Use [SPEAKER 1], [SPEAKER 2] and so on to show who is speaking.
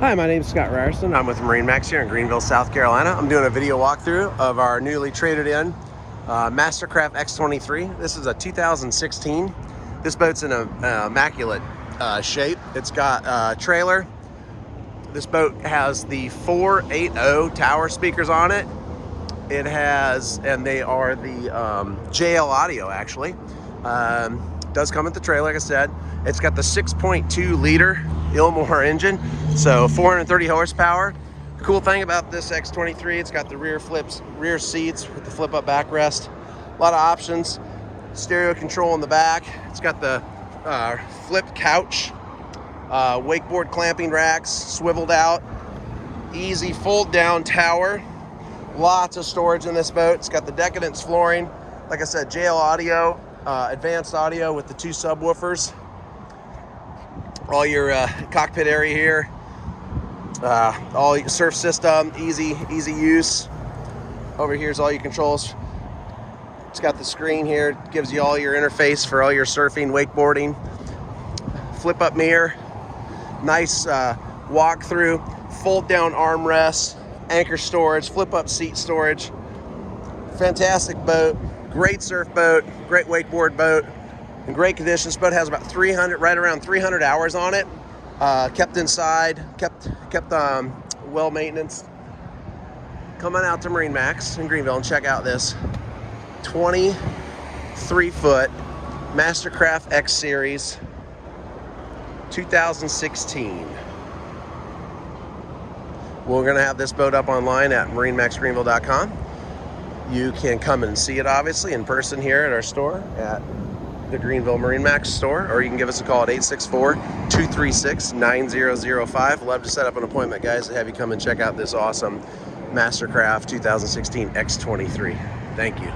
[SPEAKER 1] Hi, my name is Scott Ryerson. I'm with MarineMax here in Greenville, South Carolina. I'm doing a video walkthrough of our newly traded in MasterCraft X23. This is a 2016. This boat's in an immaculate shape. It's got a trailer. This boat has the 480 tower speakers on it. It has, and they are the JL audio actually. Does come with the trailer, like I said. It's got the 6.2 liter Ilmor engine, so 430 horsepower. The cool thing about this X23, it's got the rear seats with the flip up backrest. A lot of options. Stereo control in the back. It's got the flip couch, wakeboard clamping racks, swiveled out, easy fold down tower. Lots of storage in this boat. It's got the Decadence flooring. Like I said, JL audio, advanced audio with the 2 subwoofers. All your cockpit area here. All your surf system, easy use. Over here's all your controls. It's got the screen here. It gives you all your interface for all your surfing, wakeboarding. Flip up mirror. Nice walk through. Fold down armrests. Anchor storage, flip up seat storage. Fantastic boat, great surf boat, great wakeboard boat, in great condition. This boat has about 300, right around 300 hours on it. Kept inside, kept well maintenance. Come on out to MarineMax in Greenville and check out this 23-foot MasterCraft X Series 2016. We're going to have this boat up online at MarineMaxGreenville.com. You can come and see it, obviously, in person here at our store at the Greenville MarineMax store, or you can give us a call at 864-236-9005. Love to set up an appointment, guys, to have you come and check out this awesome MasterCraft 2016 X23. Thank you.